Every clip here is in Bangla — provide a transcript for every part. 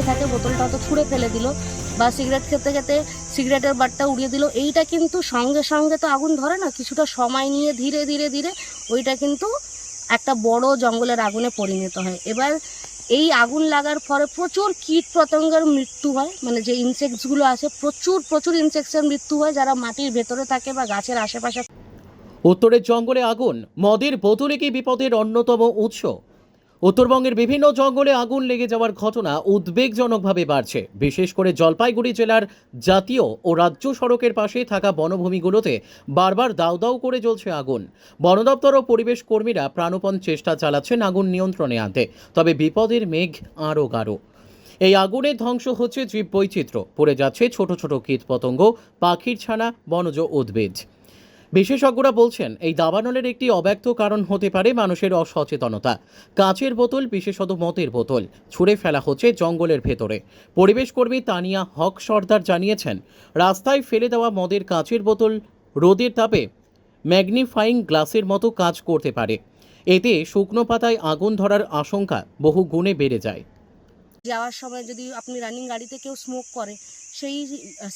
হয়ে থাকে বোতলটা তো ছুঁড়ে ফেলে দিল বা সিগারেট খেতে খেতে সিগারেটের বাটটা উড়িয়ে দিল, এইটা কিন্তু সঙ্গে সঙ্গে তো আগুন ধরে না, কিছুটা সময় নিয়ে ধীরে ধীরে ধীরে ওইটা কিন্তু একটা বড় জঙ্গলের আগুনে পরিণত হয়। এবার এই আগুন লাগার পরে প্রচুর কীট পতঙ্গের মৃত্যু হয়, মানে যে ইনসেক্টসগুলো আছে প্রচুর ইনসেক্টসের মৃত্যু হয় যারা মাটির ভেতরে থাকে বা গাছের আশেপাশে। উত্তরের জঙ্গলে আগুন, মদের বোতলে কি বিপদের অন্যতম উৎস? উত্তরবঙ্গের বিভিন্ন জঙ্গলে আগুন লেগে যাওয়ার ঘটনা উদ্বেগজনকভাবে বাড়ছে। বিশেষ করে জলপাইগুড়ি জেলার জাতীয় ও রাজ্য সড়কের পাশে থাকা বনভূমিগুলোতে বারবার দাউ দাউ করে জ্বলছে আগুন। বন দপ্তর ও পরিবেশ কর্মীরা প্রাণপণ চেষ্টা চালাচ্ছেন আগুন নিয়ন্ত্রণে আনতে, তবে বিপদের মেঘ আরও গাঢ়। এই আগুনের ধ্বংস হচ্ছে জীব বৈচিত্র্য, পড়ে যাচ্ছে ছোট ছোট কীট পতঙ্গ, পাখির ছানা, বনজ উদ্ভিদ। বিশেষজ্ঞরা বলছেন এই দাবানলের একটি অব্যক্ত কারণ হতে পারে মানুষের অসচেতনতা। কাচের বোতল, বিশেষত মদের বোতল ছুঁড়ে ফেলা হচ্ছে জঙ্গলের ভেতরে। পরিবেশ কর্মী তানিয়া হক সর্দার জানিয়েছেন, রাস্তায় ফেলে দেওয়া মদের কাচের বোতল রোদের তাপে ম্যাগনিফাইং গ্লাসের মতো কাজ করতে পারে। এতে শুকনো পাতায় আগুন ধরার আশঙ্কা বহু গুণে বেড়ে যায়। যাওয়ার সময় যদি আপনি রানিং গাড়িতে কেউ স্মোক করে, সেই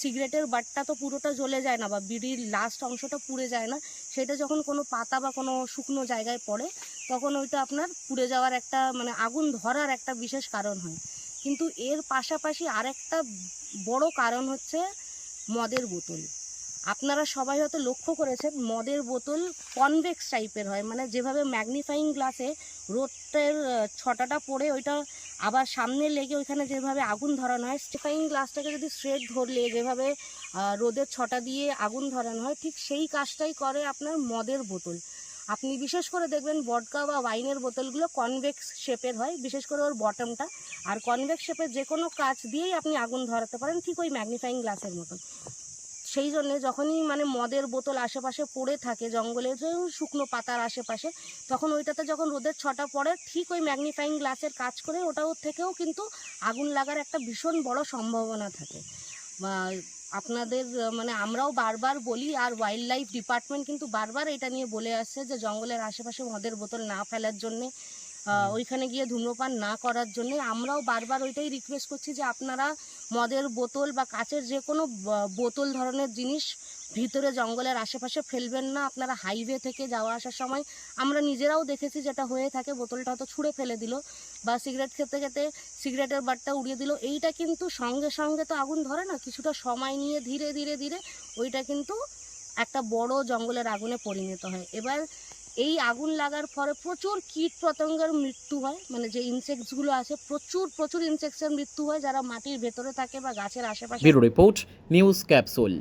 সিগারেটের বাটটা তো পুরোটা জ্বলে যায় না বা বিড়ির লাস্ট অংশটা পুড়ে যায় না, সেটা যখন কোনো পাতা বা কোনো শুকনো জায়গায় পড়ে তখন ওইটা আপনার পুড়ে যাওয়ার একটা মানে আগুন ধরার একটা বিশেষ কারণ হয়। কিন্তু এর পাশাপাশি আরেকটা বড় কারণ হচ্ছে মদের বোতল। আপনারা সবাই হয়তো লক্ষ্য করেছেন মদের বোতল কনভেক্স টাইপের হয়, মানে যেভাবে ম্যাগনিফাইং গ্লাসে রোদের ছটাটা পড়ে ওইটা আবার সামনে লেগে ওইখানে যেভাবে আগুন ধরানো হয়, স্টিফাইং গ্লাসটাকে যদি স্ট্রেট ধরলে যেভাবে রোদের ছটা দিয়ে আগুন ধরানো হয়, ঠিক সেই কাজটাই করে আপনার মদের বোতল। আপনি বিশেষ করে দেখবেন ভডকা বা ওয়াইনের বোতলগুলো কনভেক্স শেপের হয়, বিশেষ করে ওর বটমটা। আর কনভেক্স শেপের যে কোনো কাচ দিয়েই আপনি আগুন ধরাতে পারেন, ঠিক ওই ম্যাগনিফাইং গ্লাসের মতন। সেই জন্যে যখনই মানে মদের বোতল আশেপাশে পড়ে থাকে জঙ্গলে যে শুকনো পাতার আশেপাশে, তখন ওইটাতে যখন রোদের ছটা পড়ে ঠিক ওই ম্যাগনিফাইং গ্লাসের কাজ করে ওটাও থেকেও কিন্তু আগুন লাগার একটা ভীষণ বড় সম্ভাবনা থাকে। বা আপনাদের মানে আমরাও বারবার বলি, আর ওয়াইল্ড লাইফ ডিপার্টমেন্ট কিন্তু বারবার এটা নিয়ে বলে আসছে যে জঙ্গলের আশেপাশে মদের বোতল না ফেলার জন্যে, ওইখানে গিয়ে ধূম্রপান না করার জন্যে। আমরাও বারবার ওইটাই রিকোয়েস্ট করছি যে আপনারা মদের বোতল বা কাচের যে কোনো বোতল ধরনের জিনিস ভিতরে জঙ্গলের আশেপাশে ফেলবেন না। আপনারা হাইওয়ে থেকে যাওয়া আসার সময় আমরা নিজেরাও দেখেছি যেটা হয়ে থাকে, বোতলটা হয়তো ছুঁড়ে ফেলে দিল বা সিগারেট খেতে খেতে সিগারেটের বাটটা উড়িয়ে দিল, এইটা কিন্তু সঙ্গে সঙ্গে তো আগুন ধরে না, কিছুটা সময় নিয়ে ধীরে ধীরে ধীরে ওইটা কিন্তু একটা বড় জঙ্গলের আগুনে পরিণত হয়। এবার এই আগুন লাগার পরে প্রচুর কীট পতঙ্গের মৃত্যু হয়, মানে যে ইনসেক্টসগুলো আছে প্রচুর ইনসেক্টসের মৃত্যু হয় যারা মাটির ভেতরে থাকে বা গাছের আশেপাশে। Bureau report, news capsule.